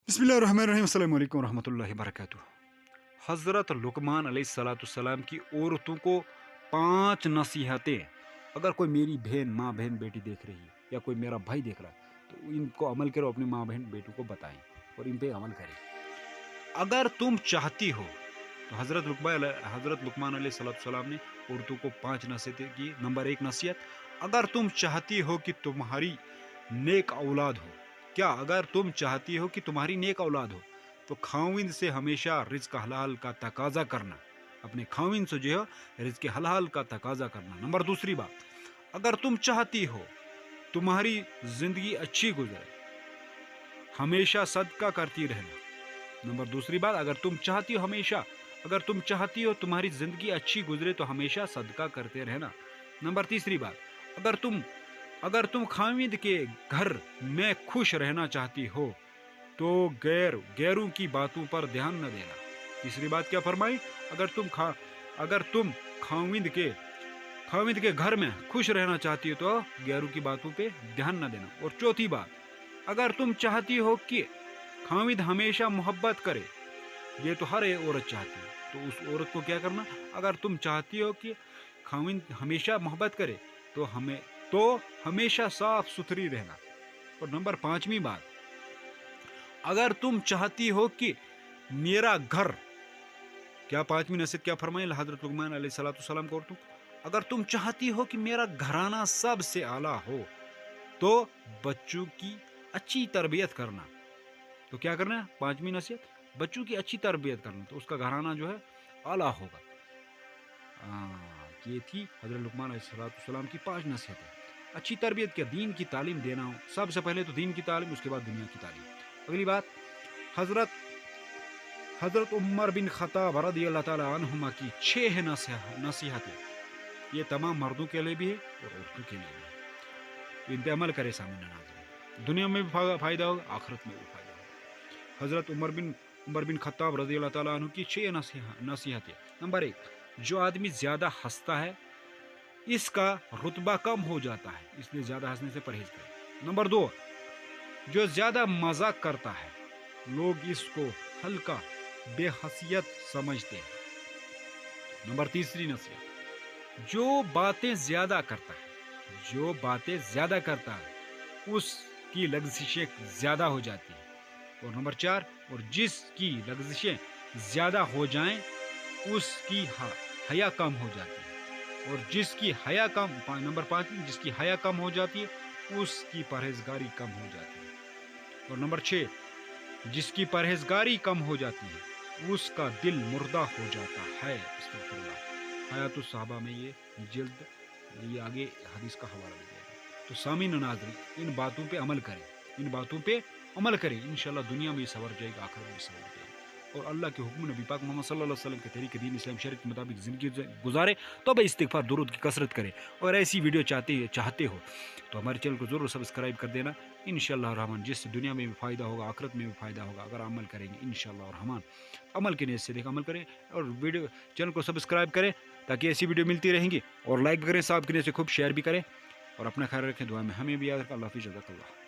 बिस्मिल्लाहिर्रहमानिर्रहीम अस्सलाम वालेकुम रहमतुल्लाहि वबरकातुहू। हज़रत लुकमान अलैहिस्सलाम की औरतों को 5 नसीहतें, अगर कोई मेरी बहन माँ बहन बेटी देख रही है या कोई मेरा भाई देख रहा है तो इनको अमल करो, अपनी माँ बहन बेटों को बताएं और इन पे अमल करें। अगर तुम चाहती हो तो हज़रत लुकमान अलैहिस्सलाम ने औरतों को 5 नसीहतें की। नंबर 1 नसीहत, अगर तुम चाहती हो कि तुम्हारी नेक औलाद हो, क्या अगर तुम चाहती हो कि तुम्हारी नेक औलाद हो तो खाविंद से हमेशा रिज्क हलाल का तकाजा करना, अपने खाविंद से जो है रिज्क हलाल का तकाजा करना। नंबर दूसरी बात, अगर तुम चाहती हो तुम्हारी जिंदगी अच्छी गुजरे, हमेशा सदका करती रहना। नंबर दूसरी बात, अगर तुम चाहती हो तुम्हारी जिंदगी अच्छी गुजरे तो हमेशा सदका करते रहना। नंबर तीसरी बात, अगर तुम खाविंद के घर में खुश रहना चाहती हो तो गैरों की बातों पर ध्यान न देना। तीसरी बात क्या फरमाई, अगर तुम खाविंद के घर में खुश रहना चाहती हो तो गैरों की बातों पे ध्यान न देना। और चौथी बात, अगर तुम चाहती हो कि खाविंद हमेशा मोहब्बत करे, ये तो हर एक औरत चाहती है, तो उस औरत को क्या करना, अगर तुम चाहती हो कि खाविंद हमेशा मोहब्बत करे तो हमेशा साफ सुथरी रहना। और नंबर 5वीं बात, अगर तुम चाहती हो कि मेरा घर, क्या 5वीं नसीहत क्या फरमाई हज़रत लुकमान अलैहिस्सलाम को औरतों को, अगर तुम चाहती हो कि मेरा घराना सबसे आला हो तो बच्चों की अच्छी तरबियत करना। तो क्या करना है 5वीं नसीहत, बच्चों की अच्छी तरबियत करना, तो उसका घराना जो है आला होगा। ये थी हज़रत लुकमान अलैहिस्सलाम की 5 नसीहतें। अच्छी तरबियत क्या, दीन की तालीम देना हो, सबसे पहले तो दीन की तालीम, उसके बाद दुनिया की तालीम। अगली बात, हज़रत उमर बिन खत्ताब रज़ियल्लाहु ताला अन्हुमा की 6 नसीहतें, ये तमाम मर्दों के लिए भी है और औरतों के लिए भी है। इन पे अमल करे सामने नाज़रीन, दुनिया में भी फ़ायदा होगा, आखिरत में भी फ़ायदा होगा। हज़रत उमर बिन खत्ताब रज़ियल्लाहु ताला अन्हु की 6 नसीहतें। नंबर 1, जो आदमी ज़्यादा हंसता है इसका रुतबा कम हो जाता है, इसलिए ज़्यादा हंसने से परहेज करें। नंबर 2, जो ज़्यादा मजाक करता है लोग इसको हल्का बेहसियत समझते हैं। नंबर तीसरी नसीहत, जो बातें ज़्यादा करता है उसकी लग्ज़िशें ज़्यादा हो जाती है। और नंबर 4, और जिसकी लग्ज़िशें ज़्यादा हो जाएं उसकी हया कम हो जाती है। और जिसकी हया कम, नंबर 5, जिसकी हया कम हो जाती है उसकी परहेजगारी कम हो जाती है। और नंबर 6, जिसकी परहेजगारी कम हो जाती है उसका दिल मुर्दा हो जाता है। अस्तगफिरुल्लाह, हयातुस सहाबा में ये आगे हदीस का हवाला दिया है। तो सामीन नाज़रीन, इन बातों पे अमल करें, इंशाल्लाह दुनिया में सवर जाएगा, आखिरत में सवर जाएगा। और अल्लाह के हुक्म नबी पाक मोहम्मद सल्लल्लाहु अलैहि वसल्लम के तरीके दीन इस्लाम शरीयत के मुताबिक ज़िंदगी गुजारे। तो भाई इस्तिग़फ़ार दुरूद की कसरत करें, और ऐसी वीडियो चाहते हो तो हमारे चैनल को ज़रूर सब्सक्राइब कर देना। इंशाअल्लाह रहमान, जिससे दुनिया में भी फ़ायदा होगा, आखिरत में भी फ़ायदा होगा, अगर अमल करेंगे इंशाअल्लाह रहमान। अमल की नीयत से अमल करें और चैनल को सब्सक्राइब करें ताकि ऐसी वीडियो मिलती रहेंगी। और लाइक करें, साहब की नीयत से खूब शेयर भी करें, और अपना ख्याल रखें, दुआ में हमें भी याद रखें। अल्लाह हाफ़िज़, जज़ाकल्लाह।